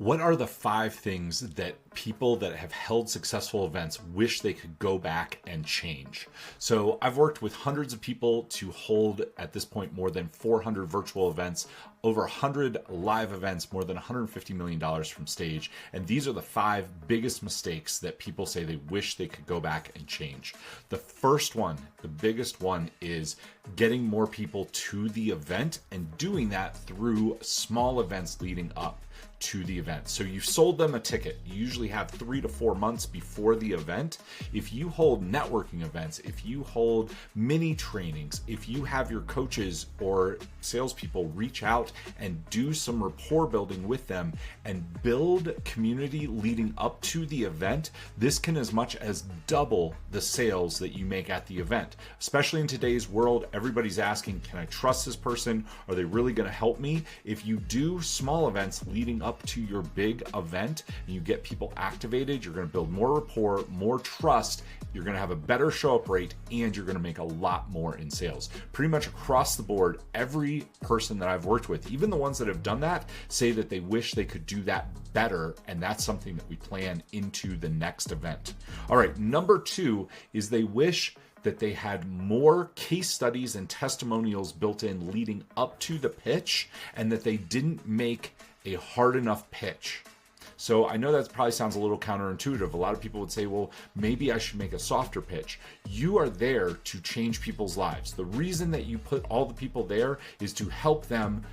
What are the 5 things that people that have held successful events wish they could go back and change? So I've worked with hundreds of people to hold, at this point, more than 400 virtual events, over 100 live events, more than $150 million from stage. And these are the 5 biggest mistakes that people say they wish they could go back and change. The first one, the biggest one, is getting more people to the event and doing that through small events leading up to the event. So you sold them a ticket. You usually have 3 to 4 months before the event. If you hold networking events, if you hold mini trainings, if you have your coaches or salespeople reach out and do some rapport building with them and build community leading up to the event, this can as much as double the sales that you make at the event. Especially in today's world, everybody's asking, can I trust this person? Are they really going to help me? If you do small events leading up to your big event and you get people activated, you're going to build more rapport, more trust, you're going to have a better show up rate, and you're going to make a lot more in sales. Pretty much across the board, every person that I've worked with, even the ones that have done that, say that they wish they could do that better, and that's something that we plan into the next event. All right, number 2 is they wish that they had more case studies and testimonials built in leading up to the pitch, and that they didn't make a hard enough pitch. So I know that probably sounds a little counterintuitive. A lot of people would say, well, maybe I should make a softer pitch. You are there to change people's lives. The reason that you put all the people there is to help them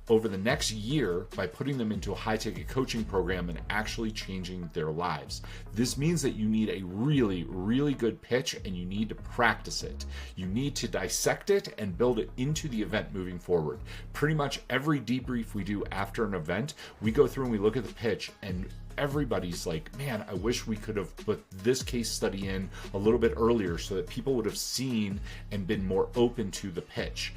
over the next year by putting them into a high-ticket coaching program and actually changing their lives. This means that you need a really, really good pitch, and you need to practice it. You need to dissect it and build it into the event moving forward. Pretty much every debrief we do after an event, we go through and we look at the pitch, and everybody's like, man, I wish we could have put this case study in a little bit earlier so that people would have seen and been more open to the pitch.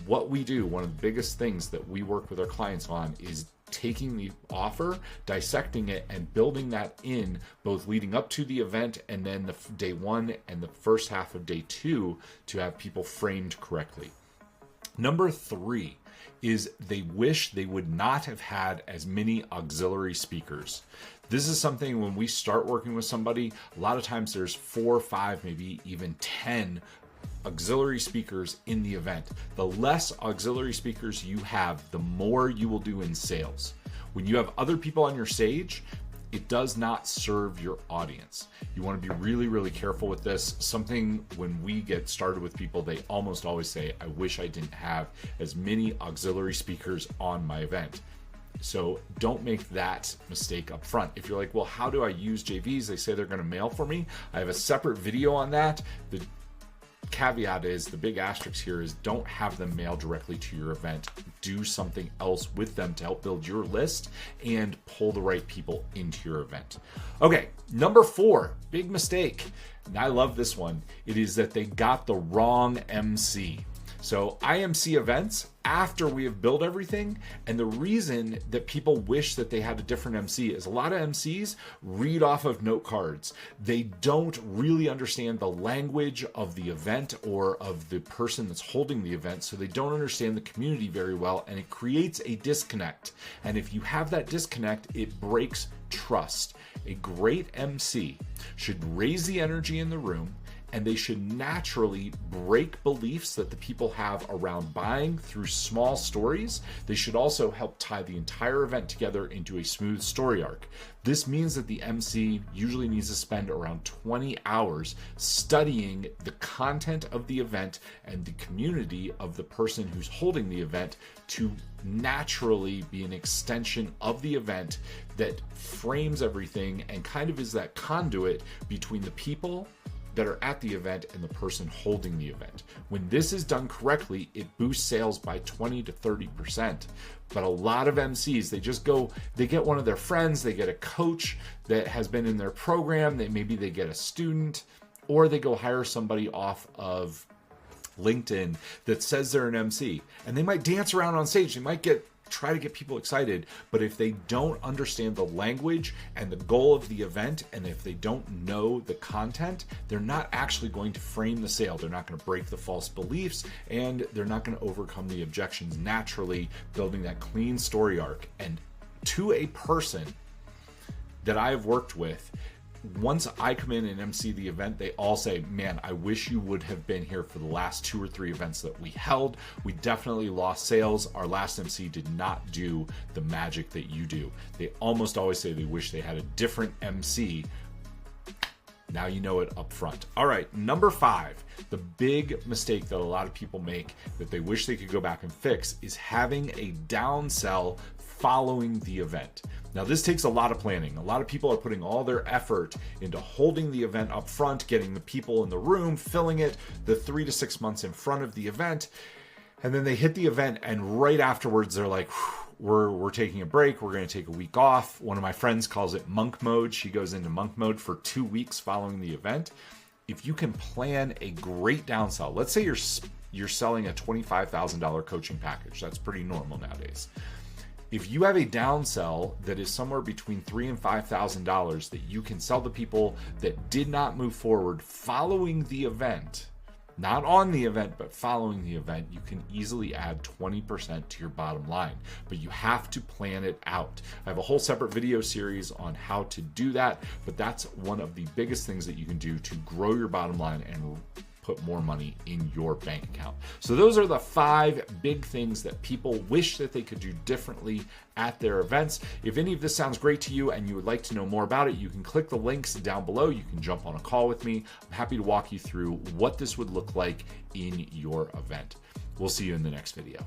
What we do, one of the biggest things that we work with our clients on, is taking the offer, dissecting it, and building that in both leading up to the event and then the day 1 and the first half of day 2 to have people framed correctly. Number 3 is they wish they would not have had as many auxiliary speakers. This is something when we start working with somebody, a lot of times there's 4, 5, maybe even 10 auxiliary speakers in the event. The less auxiliary speakers you have, the more you will do in sales. When you have other people on your stage, it does not serve your audience. You want to be really, really careful with this. Something when we get started with people, they almost always say, I wish I didn't have as many auxiliary speakers on my event. So don't make that mistake up front. If you're like, well, how do I use JVs? They say they're going to mail for me. I have a separate video on that. The caveat is, the big asterisk here is, don't have them mail directly to your event. Do something else with them to help build your list and pull the right people into your event. Okay, number 4, big mistake. And I love this one. It is that they got the wrong MC. So I MC events after we have built everything, and the reason that people wish that they had a different MC is a lot of MCs read off of note cards. They don't really understand the language of the event or of the person that's holding the event, so they don't understand the community very well, and it creates a disconnect. And if you have that disconnect, it breaks trust. A great MC should raise the energy in the room, and they should naturally break beliefs that the people have around buying through small stories. They should also help tie the entire event together into a smooth story arc. This means that the MC usually needs to spend around 20 hours studying the content of the event and the community of the person who's holding the event to naturally be an extension of the event that frames everything and kind of is that conduit between the people that are at the event and the person holding the event. When this is done correctly, it boosts sales by 20 to 30%. But a lot of MCs, they get one of their friends, they get a coach that has been in their program, maybe they get a student, or they go hire somebody off of LinkedIn that says they're an MC. And they might dance around on stage, they might try to get people excited, but if they don't understand the language and the goal of the event, and if they don't know the content, they're not actually going to frame the sale. They're not going to break the false beliefs, and they're not going to overcome the objections naturally, building that clean story arc. And to a person that I have worked with, once I come in and MC the event, they all say, man, I wish you would have been here for the last 2 or 3 events that we held. We definitely lost sales. Our last MC did not do the magic that you do. They almost always say they wish they had a different MC. Now you know it up front. All right, number 5, the big mistake that a lot of people make that they wish they could go back and fix is having a downsell following the event. Now, this takes a lot of planning. A lot of people are putting all their effort into holding the event up front, getting the people in the room, filling it the 3 to 6 months in front of the event. And then they hit the event, and right afterwards, they're like, we're taking a break. We're going to take a week off. One of my friends calls it monk mode. She goes into monk mode for 2 weeks following the event. If you can plan a great downsell, let's say you're selling a $25,000 coaching package. That's pretty normal nowadays. If you have a downsell that is somewhere between $3,000 and $5,000 that you can sell to people that did not move forward following the event, not on the event, but following the event, you can easily add 20% to your bottom line. But you have to plan it out. I have a whole separate video series on how to do that, but that's one of the biggest things that you can do to grow your bottom line and put more money in your bank account. So those are the 5 big things that people wish that they could do differently at their events. If any of this sounds great to you and you would like to know more about it, you can click the links down below. You can jump on a call with me. I'm happy to walk you through what this would look like in your event. We'll see you in the next video.